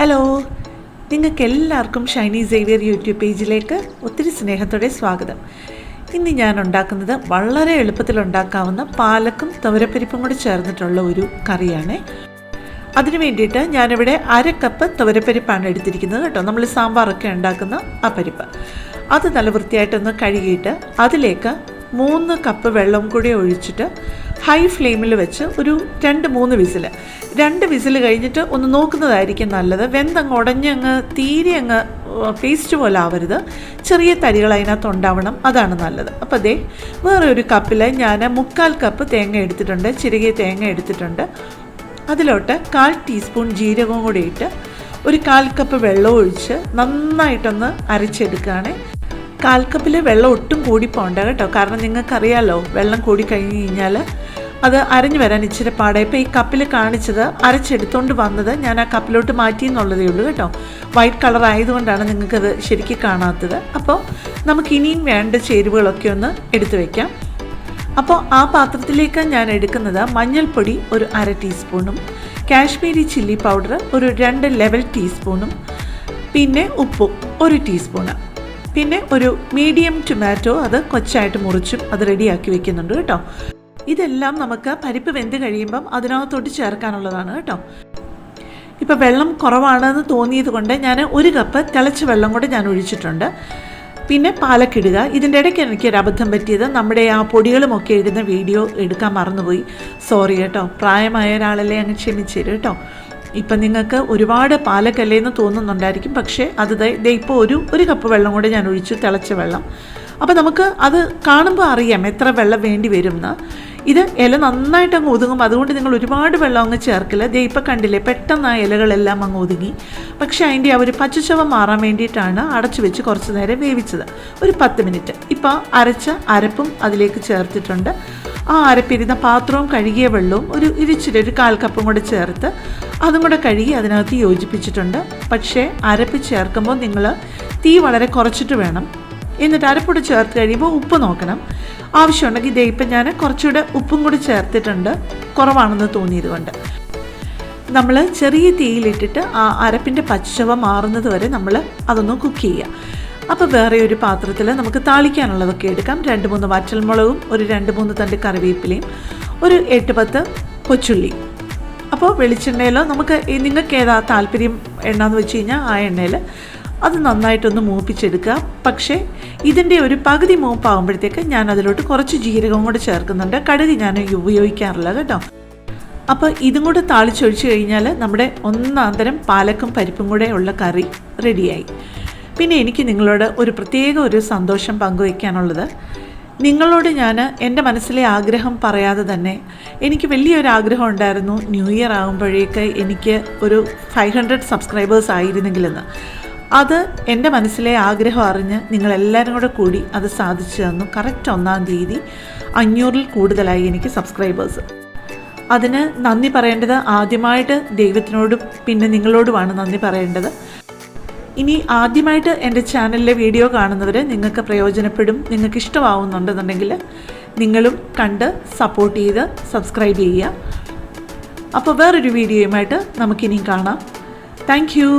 Hello, നിങ്ങൾക്ക് എല്ലാവർക്കും Shiny Xavier YouTube പേജിലേക്ക് ഒത്തിരി സ്നേഹത്തോടെ സ്വാഗതം. ഇന്ന് ഞാൻ ഉണ്ടാക്കുന്നത് വളരെ എളുപ്പത്തിൽ ഉണ്ടാക്കാവുന്ന പാലക്കും തുവരപ്പരിപ്പും കൂടി ചേർന്നിട്ടുള്ള ഒരു കറിയാണ്. അതിനു വേണ്ടിയിട്ട് ഞാനിവിടെ 1/2 കപ്പ് തുവരപ്പരിപ്പാണ് എടുത്തിരിക്കുന്നത് കേട്ടോ. നമ്മൾ സാമ്പാറൊക്കെ ഉണ്ടാക്കുന്ന ആ പരിപ്പ്. അത് നല്ല വൃത്തിയായിട്ടൊന്ന് കഴുകിയിട്ട് അതിലേക്ക് 3 കപ്പ് വെള്ളം കൂടി ഒഴിച്ചിട്ട് ഹൈ ഫ്ലെയിമിൽ വെച്ച് ഒരു 2-3 വിസിൽ. 2 വിസിൽ കഴിഞ്ഞിട്ട് ഒന്ന് നോക്കുന്നതായിരിക്കും നല്ലത്. വെന്തങ്ങ് ഉടഞ്ഞങ്ങ് തീരെ അങ്ങ് പേസ്റ്റ് പോലെ ആവരുത്, ചെറിയ തരികൾ അതിനകത്ത് ഉണ്ടാവണം, അതാണ് നല്ലത്. അപ്പോൾ അതേ വേറെ ഒരു കപ്പിൽ ഞാൻ 3/4 കപ്പ് തേങ്ങ എടുത്തിട്ടുണ്ട്, ചിരകിയ തേങ്ങ എടുത്തിട്ടുണ്ട്. അതിലോട്ട് 1/4 ടീസ്പൂൺ ജീരകവും കൂടി ഇട്ട് ഒരു 1/4 കപ്പ് വെള്ളം ഒഴിച്ച് നന്നായിട്ടൊന്ന് അരച്ചെടുക്കുകയാണ്. 1/4 കപ്പിൽ വെള്ളം ഒട്ടും കൂടി പോകണ്ട കേട്ടോ, കാരണം നിങ്ങൾക്കറിയാമല്ലോ വെള്ളം കൂടി കഴിഞ്ഞ് കഴിഞ്ഞാൽ അത് അരഞ്ഞു വരാൻ ഇച്ചിരി പാടെ. ഇപ്പോൾ ഈ കപ്പിൽ കാണിച്ചത് അരച്ചെടുത്തുകൊണ്ട് വന്നത് ഞാൻ ആ കപ്പിലോട്ട് മാറ്റി എന്നുള്ളതേ ഉള്ളൂ കേട്ടോ. വൈറ്റ് കളർ ആയതുകൊണ്ടാണ് നിങ്ങൾക്കത് ശരിക്കും കാണാത്തത്. അപ്പോൾ നമുക്കിനിയും വേണ്ട ചേരുവകളൊക്കെ ഒന്ന് എടുത്തു വയ്ക്കാം. അപ്പോൾ ആ പാത്രത്തിലേക്ക് ഞാൻ എടുക്കുന്നത് മഞ്ഞൾപ്പൊടി ഒരു 1/2 ടീസ്പൂണും, കാശ്മീരി ചില്ലി പൗഡർ ഒരു 2 ലെവൽ ടീസ്പൂണും, പിന്നെ ഉപ്പും 1 ടീസ്പൂണ്, പിന്നെ ഒരു മീഡിയം ടൊമാറ്റോ അത് കൊച്ചായിട്ട് മുറിച്ചും അത് റെഡിയാക്കി വെക്കുന്നുണ്ട് കേട്ടോ. ഇതെല്ലാം നമുക്ക് പരിപ്പ് വെന്ത് കഴിയുമ്പം അതിനകത്തോട്ട് ചേർക്കാനുള്ളതാണ് കേട്ടോ. ഇപ്പോൾ വെള്ളം കുറവാണെന്ന് തോന്നിയത് കൊണ്ട് ഞാൻ 1 കപ്പ് തിളച്ച വെള്ളം കൂടെ ഞാൻ ഒഴിച്ചിട്ടുണ്ട്. പിന്നെ പാലക്കിടുക. ഇതിൻ്റെ ഇടയ്ക്ക് എനിക്കൊരു അബദ്ധം പറ്റിയത്, നമ്മുടെ ആ പൊടികളുമൊക്കെ ഇടുന്ന വീഡിയോ എടുക്കാൻ മറന്നുപോയി. സോറി കേട്ടോ, പ്രായമായ ഒരാളല്ലേ, അങ്ങ് ക്ഷമിച്ചേരും കേട്ടോ. ഇപ്പം നിങ്ങൾക്ക് ഒരുപാട് പാലക്കല്ലേ എന്ന് തോന്നുന്നുണ്ടായിരിക്കും, പക്ഷേ അത് ഇപ്പോൾ ഒരു കപ്പ് വെള്ളം കൂടെ ഞാൻ ഒഴിച്ചു, തിളച്ച വെള്ളം. അപ്പോൾ നമുക്ക് അത് കാണുമ്പോൾ അറിയാം എത്ര വെള്ളം വേണ്ടി വരും എന്ന്. ഇത് ഇല നന്നായിട്ട് അങ്ങ് ഒതുങ്ങും, അതുകൊണ്ട് നിങ്ങൾ ഒരുപാട് വെള്ളം അങ്ങ് ചേർക്കില്ല. ഇപ്പോൾ കണ്ടില്ലേ, പെട്ടെന്ന് ആ ഇലകളെല്ലാം അങ്ങ് ഒതുങ്ങി. പക്ഷേ അതിൻ്റെ ആ ഒരു പച്ചച്ചവ മാറാൻ വേണ്ടിയിട്ടാണ് അടച്ചു വെച്ച് കുറച്ച് നേരം വേവിച്ചത്, ഒരു 10 മിനിറ്റ്. ഇപ്പോൾ അരച്ച അരപ്പും അതിലേക്ക് ചേർത്തിട്ടുണ്ട്. ആ അരപ്പിരുന്ന പാത്രവും കഴുകിയ വെള്ളവും ഒരു 1/4 കപ്പും കൂടെ ചേർത്ത് അതും കൂടെ കഴുകി അതിനകത്ത് യോജിപ്പിച്ചിട്ടുണ്ട്. പക്ഷേ അരപ്പ് ചേർക്കുമ്പോൾ നിങ്ങൾ തീ വളരെ കുറച്ചിട്ട് വേണം. എന്നിട്ട് അരപ്പൊടി ചേർത്ത് കഴിയുമ്പോൾ ഉപ്പ് നോക്കണം. ആവശ്യമുണ്ടെങ്കിൽ ഇതേ ഇപ്പം ഞാൻ കുറച്ചുകൂടെ ഉപ്പും കൂടി ചേർത്തിട്ടുണ്ട്, കുറവാണെന്ന് തോന്നിയത് കൊണ്ട്. നമ്മൾ ചെറിയ തീയിലിട്ടിട്ട് ആ അരപ്പിൻ്റെ പച്ചവ മാറുന്നത് വരെ നമ്മൾ അതൊന്ന് കുക്ക് ചെയ്യുക. അപ്പോൾ വേറെ ഒരു പാത്രത്തിൽ നമുക്ക് താളിക്കാനുള്ളതൊക്കെ എടുക്കാം. 2-3 വറ്റൽമുളകും ഒരു 2-3 തണ്ട് കറിവേപ്പിലയും ഒരു 8-10 കൊച്ചുള്ളി. അപ്പോൾ വെളിച്ചെണ്ണയിലോ നമുക്ക് നിങ്ങൾക്ക് ഏതാ താല്പര്യം എണ്ണയെന്ന് വെച്ച് കഴിഞ്ഞാൽ ആ എണ്ണയിൽ അത് നന്നായിട്ടൊന്ന് മൂപ്പിച്ചെടുക്കുക. പക്ഷേ ഇതിൻ്റെ ഒരു പകുതി മൂപ്പാകുമ്പോഴത്തേക്ക് ഞാൻ അതിലോട്ട് കുറച്ച് ജീരകവും കൂടെ ചേർക്കുന്നുണ്ട്. കടുക് ഞാൻ ഉപയോഗിക്കാറില്ല കേട്ടോ. അപ്പോൾ ഇതും കൂടെ താളിച്ചൊഴിച്ച് കഴിഞ്ഞാൽ നമ്മുടെ ഒന്നാന്തരം പാലക്കും പരിപ്പും കൂടെ ഉള്ള കറി റെഡിയായി. പിന്നെ എനിക്ക് നിങ്ങളോട് ഒരു പ്രത്യേക ഒരു സന്തോഷം പങ്കുവയ്ക്കാനുള്ളത്, നിങ്ങളോട് ഞാൻ എൻ്റെ മനസ്സിലെ ആഗ്രഹം പറയാതെ തന്നെ, എനിക്ക് വലിയൊരു ആഗ്രഹം ഉണ്ടായിരുന്നു ന്യൂ ഇയർ ആകുമ്പോഴേക്ക് എനിക്ക് ഒരു 500 സബ്സ്ക്രൈബേഴ്സ് ആയിരുന്നെങ്കിലെന്ന്. അത് എൻ്റെ മനസ്സിലെ ആഗ്രഹം അറിഞ്ഞ് നിങ്ങളെല്ലാവരും കൂടെ കൂടി അത് സാധിച്ചു തന്നു. കറക്റ്റ് 1-ാം തീയതി 500-ൽ കൂടുതലായി എനിക്ക് സബ്സ്ക്രൈബേഴ്സ്. അതിന് നന്ദി പറയേണ്ടത് ആദ്യമായിട്ട് ദൈവത്തിനോടും പിന്നെ നിങ്ങളോടുമാണ് നന്ദി പറയേണ്ടത്. ഇനി ആദ്യമായിട്ട് എൻ്റെ ചാനലിലെ വീഡിയോ കാണുന്നവർ നിങ്ങൾക്ക് പ്രയോജനപ്പെടും, നിങ്ങൾക്ക് ഇഷ്ടമാവുന്നുണ്ടെന്നുണ്ടെങ്കിൽ നിങ്ങളും കണ്ട് സപ്പോർട്ട് ചെയ്ത് സബ്സ്ക്രൈബ് ചെയ്യുക. അപ്പോൾ വേറൊരു വീഡിയോയുമായിട്ട് നമുക്കിനിയും കാണാം. Thank you.